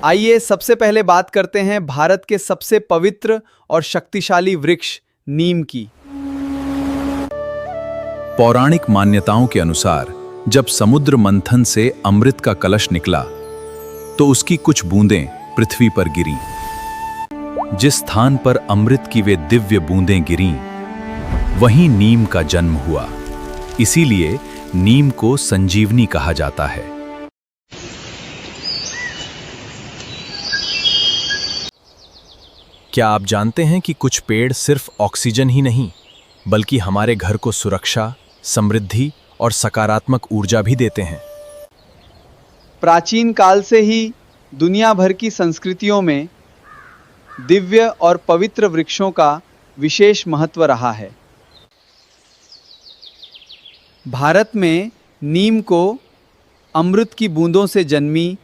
आइए सबसे पहले बात करते हैं भारत के सबसे पवित्र और शक्तिशाली वृक्ष नीम की। पौराणिक मान्यताओं के अनुसार जब समुद्र मंथन से अमृत का कलश निकला तो उसकी कुछ बूंदें पृथ्वी पर गिरीं। जिस स्थान पर अमृत की वे दिव्य बूंदें गिरीं, वहीं नीम का जन्म हुआ। इसीलिए नीम को संजीवनी कहा जाता है। क्या आप जानते हैं कि कुछ पेड़ सिर्फ ऑक्सीजन ही नहीं, बल्कि हमारे घर को सुरक्षा, समृद्धि और सकारात्मक ऊर्जा भी देते हैं। प्राचीन काल से ही दुनिया भर की संस्कृतियों में दिव्य और पवित्र वृक्षों का विशेष महत्व रहा है। भारत में नीम को अमृत की बूंदों से जन्मी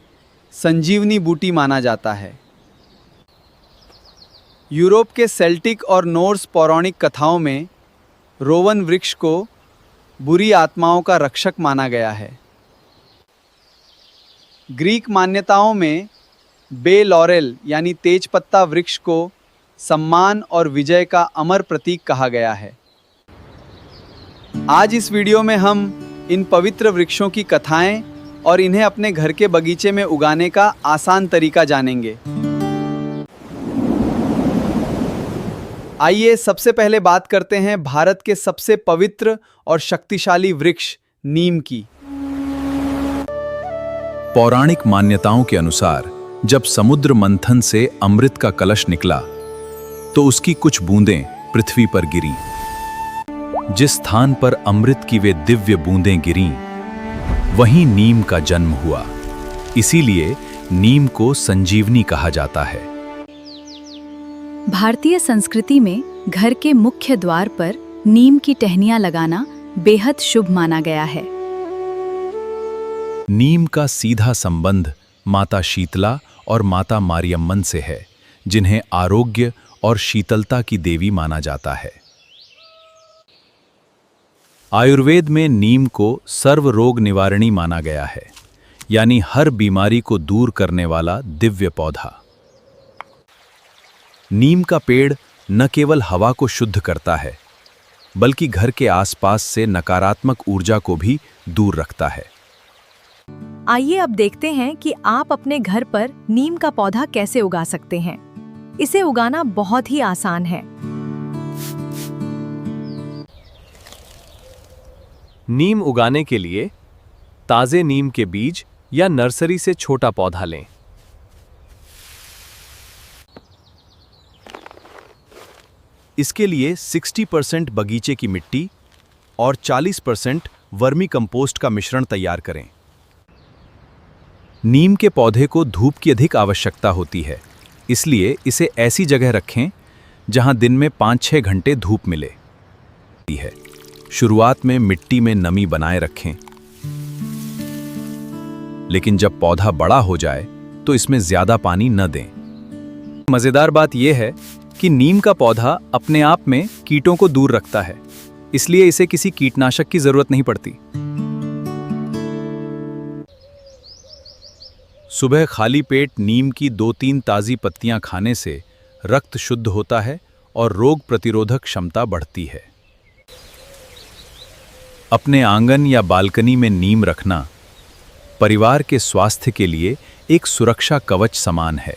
संजीवनी बूटी माना जाता है। यूरोप के सेल्टिक और नॉर्स पौराणिक कथाओं में रोवन वृक्ष को बुरी आत्माओं का रक्षक माना गया है। ग्रीक मान्यताओं में बे लॉरेल यानी तेजपत्ता वृक्ष को सम्मान और विजय का अमर प्रतीक कहा गया है। आज इस वीडियो में हम इन पवित्र वृक्षों की कथाएं और इन्हें अपने घर के बगीचे में उगाने का आसान तरीका जानेंगे। आइए सबसे पहले बात करते हैं भारत के सबसे पवित्र और शक्तिशाली वृक्ष नीम की। पौराणिक मान्यताओं के अनुसार जब समुद्र मंथन से अमृत का कलश निकला तो उसकी कुछ बूंदें पृथ्वी पर गिरीं। जिस स्थान पर अमृत की वे दिव्य बूंदें गिरीं, वहीं नीम का जन्म हुआ। इसीलिए नीम को संजीवनी कहा जाता है। भारतीय संस्कृति में घर के मुख्य द्वार पर नीम की टहनियां लगाना बेहद शुभ माना गया है। नीम का सीधा संबंध माता शीतला और माता मारियम्मन से है, जिन्हें आरोग्य और शीतलता की देवी माना जाता है। आयुर्वेद में नीम को सर्व रोग निवारणी माना गया है, यानी हर बीमारी को दूर करने वाला दिव्य पौधा। नीम का पेड़ न केवल हवा को शुद्ध करता है, बल्कि घर के आसपास से नकारात्मक ऊर्जा को भी दूर रखता है। आइए अब देखते हैं कि आप अपने घर पर नीम का पौधा कैसे उगा सकते हैं। इसे उगाना बहुत ही आसान है। नीम उगाने के लिए ताजे नीम के बीज या नर्सरी से छोटा पौधा लें। इसके लिए 60% बगीचे की मिट्टी और 40% वर्मी कंपोस्ट का मिश्रण तैयार करें। नीम के पौधे को धूप की अधिक आवश्यकता होती है, इसलिए इसे ऐसी जगह रखें जहां दिन में 5-6 घंटे धूप मिले। शुरुआत में मिट्टी में नमी बनाए रखें, लेकिन जब पौधा बड़ा हो जाए तो इसमें ज्यादा पानी न दें। मजेदार बात यह है कि नीम का पौधा अपने आप में कीटों को दूर रखता है, इसलिए इसे किसी कीटनाशक की जरूरत नहीं पड़ती। सुबह खाली पेट नीम की 2-3 ताज़ी पत्तियां खाने से रक्त शुद्ध होता है और रोग प्रतिरोधक क्षमता बढ़ती है। अपने आंगन या बालकनी में नीम रखना परिवार के स्वास्थ्य के लिए एक सुरक्षा कवच समान है।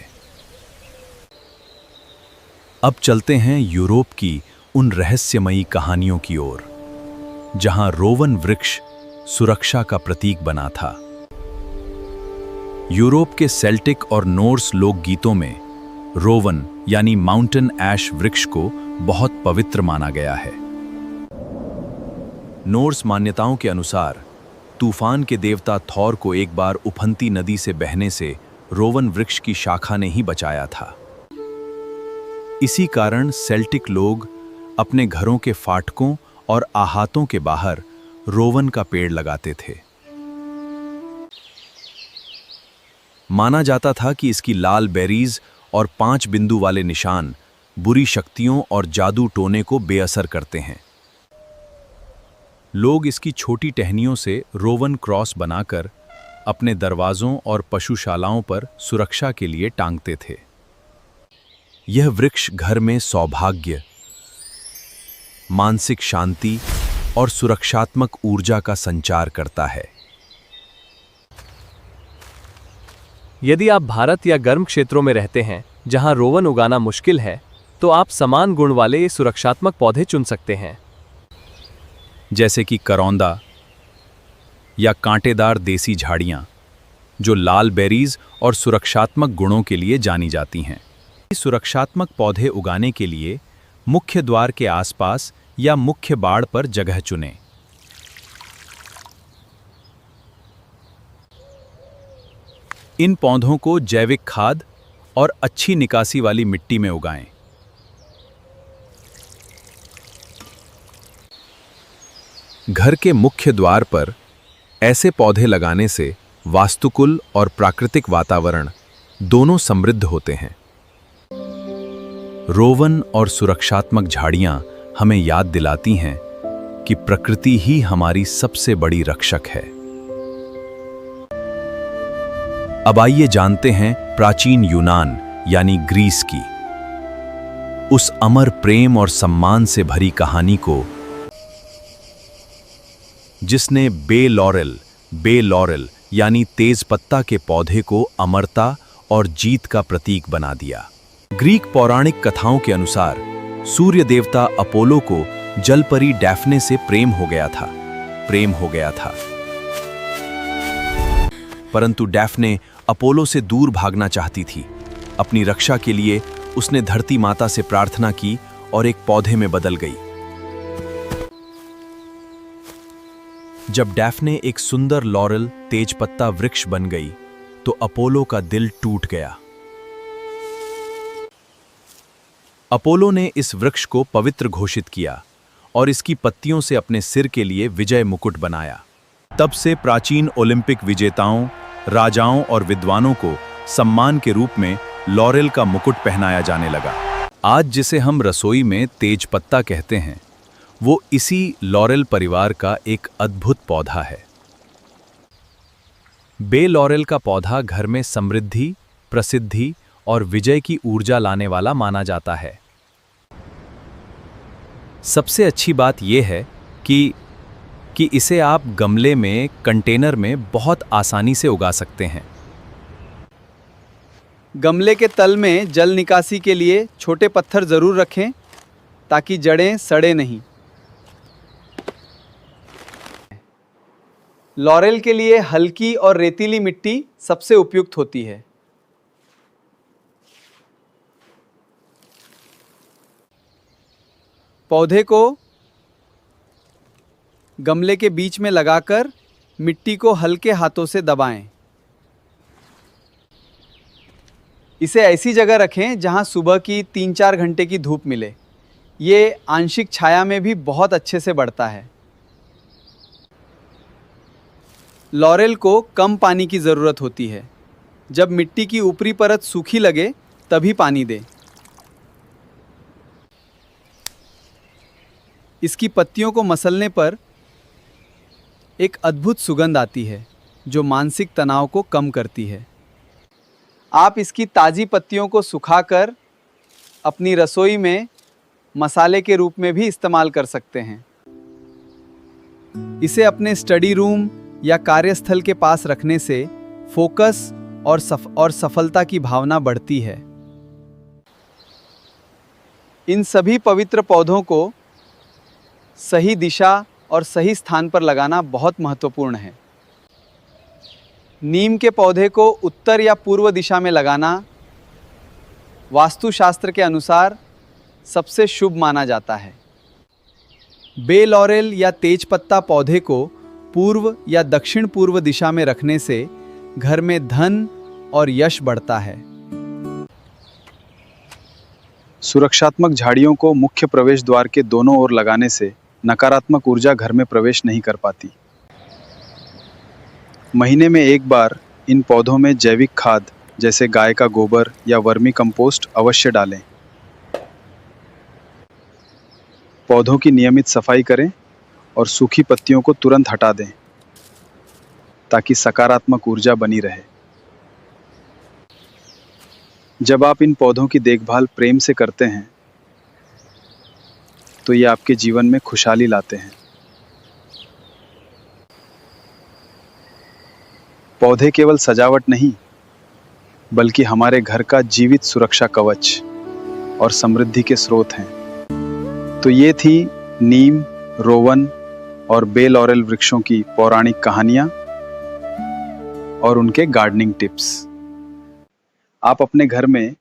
अब चलते हैं यूरोप की उन रहस्यमयी कहानियों की ओर, जहां रोवन वृक्ष सुरक्षा का प्रतीक बना था। यूरोप के सेल्टिक और नॉर्स लोकगीतों में रोवन यानी माउंटेन ऐश वृक्ष को बहुत पवित्र माना गया है। नॉर्स मान्यताओं के अनुसार तूफान के देवता थॉर को एक बार उफनती नदी से बहने से रोवन वृक्ष की शाखा ने ही बचाया था। इसी कारण सेल्टिक लोग अपने घरों के फाटकों और आहातों के बाहर रोवन का पेड़ लगाते थे। माना जाता था कि इसकी लाल बेरीज और 5 बिंदु वाले निशान बुरी शक्तियों और जादू टोने को बेअसर करते हैं। लोग इसकी छोटी टहनियों से रोवन क्रॉस बनाकर अपने दरवाजों और पशुशालाओं पर सुरक्षा के लिए टांगते थे। यह वृक्ष घर में सौभाग्य, मानसिक शांति और सुरक्षात्मक ऊर्जा का संचार करता है। यदि आप भारत या गर्म क्षेत्रों में रहते हैं जहां रोवन उगाना मुश्किल है, तो आप समान गुण वाले ये सुरक्षात्मक पौधे चुन सकते हैं, जैसे कि करौंदा या कांटेदार देसी झाड़ियां, जो लाल बेरीज और सुरक्षात्मक गुणों के लिए जानी जाती हैं। सुरक्षात्मक पौधे उगाने के लिए मुख्य द्वार के आसपास या मुख्य बाड़ पर जगह चुनें। इन पौधों को जैविक खाद और अच्छी निकासी वाली मिट्टी में उगाएं। घर के मुख्य द्वार पर ऐसे पौधे लगाने से वास्तुकुल और प्राकृतिक वातावरण दोनों समृद्ध होते हैं। रोवन और सुरक्षात्मक झाड़ियां हमें याद दिलाती हैं कि प्रकृति ही हमारी सबसे बड़ी रक्षक है। अब आइए जानते हैं प्राचीन यूनान यानी ग्रीस की उस अमर प्रेम और सम्मान से भरी कहानी को, जिसने बे लॉरेल यानी तेज पत्ता के पौधे को अमरता और जीत का प्रतीक बना दिया। ग्रीक पौराणिक कथाओं के अनुसार सूर्य देवता अपोलो को जलपरी डैफ्ने से प्रेम हो गया था। परंतु डैफ्ने अपोलो से दूर भागना चाहती थी। अपनी रक्षा के लिए उसने धरती माता से प्रार्थना की और एक पौधे में बदल गई। जब डैफ्ने एक सुंदर लॉरेल तेजपत्ता वृक्ष बन गई तो अपोलो का दिल टूट गया। अपोलो ने इस वृक्ष को पवित्र घोषित किया और इसकी पत्तियों से अपने सिर के लिए विजय मुकुट बनाया। तब से प्राचीन ओलंपिक विजेताओं, राजाओं और विद्वानों को सम्मान के रूप में लॉरेल का मुकुट पहनाया जाने लगा। आज जिसे हम रसोई में तेज पत्ता कहते हैं, वो इसी लॉरेल परिवार का एक अद्भुत पौधा है। बे लॉरेल का पौधा घर में समृद्धि, प्रसिद्धि और विजय की ऊर्जा लाने वाला माना जाता है। सबसे अच्छी बात यह है कि इसे आप गमले में, कंटेनर में बहुत आसानी से उगा सकते हैं। गमले के तल में जल निकासी के लिए छोटे पत्थर जरूर रखें ताकि जड़ें सड़े नहीं। लॉरेल के लिए हल्की और रेतीली मिट्टी सबसे उपयुक्त होती है। पौधे को गमले के बीच में लगाकर मिट्टी को हल्के हाथों से दबाएं। इसे ऐसी जगह रखें जहां सुबह की 3-4 घंटे की धूप मिले। ये आंशिक छाया में भी बहुत अच्छे से बढ़ता है। लॉरेल को कम पानी की ज़रूरत होती है। जब मिट्टी की ऊपरी परत सूखी लगे तभी पानी दें। इसकी पत्तियों को मसलने पर एक अद्भुत सुगंध आती है जो मानसिक तनाव को कम करती है। आप इसकी ताज़ी पत्तियों को सुखाकर अपनी रसोई में मसाले के रूप में भी इस्तेमाल कर सकते हैं। इसे अपने स्टडी रूम या कार्यस्थल के पास रखने से फोकस और सफलता की भावना बढ़ती है। इन सभी पवित्र पौधों को सही दिशा और सही स्थान पर लगाना बहुत महत्वपूर्ण है। नीम के पौधे को उत्तर या पूर्व दिशा में लगाना वास्तुशास्त्र के अनुसार सबसे शुभ माना जाता है। बे लॉरेल या तेजपत्ता पौधे को पूर्व या दक्षिण पूर्व दिशा में रखने से घर में धन और यश बढ़ता है। सुरक्षात्मक झाड़ियों को मुख्य प्रवेश द्वार के दोनों ओर लगाने से नकारात्मक ऊर्जा घर में प्रवेश नहीं कर पाती। महीने में एक बार इन पौधों में जैविक खाद जैसे गाय का गोबर या वर्मी कंपोस्ट अवश्य डालें। पौधों की नियमित सफाई करें और सूखी पत्तियों को तुरंत हटा दें। ताकि सकारात्मक ऊर्जा बनी रहे। जब आप इन पौधों की देखभाल प्रेम से करते हैं तो ये आपके जीवन में खुशहाली लाते हैं। पौधे केवल सजावट नहीं, बल्कि हमारे घर का जीवित सुरक्षा कवच और समृद्धि के स्रोत हैं। तो ये थी नीम, रोवन और बेल लॉरेल वृक्षों की पौराणिक कहानियां और उनके गार्डनिंग टिप्स। आप अपने घर में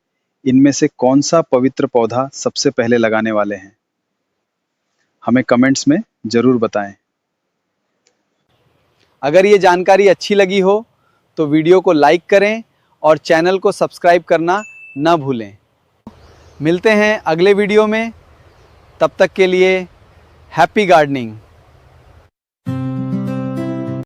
इनमें से कौन सा पवित्र पौधा सबसे पहले लगाने वाले हैं? हमें कमेंट्स में जरूर बताएं। अगर ये जानकारी अच्छी लगी हो तो वीडियो को लाइक करें और चैनल को सब्सक्राइब करना न भूलें। मिलते हैं अगले वीडियो में, तब तक के लिए हैप्पी गार्डनिंग।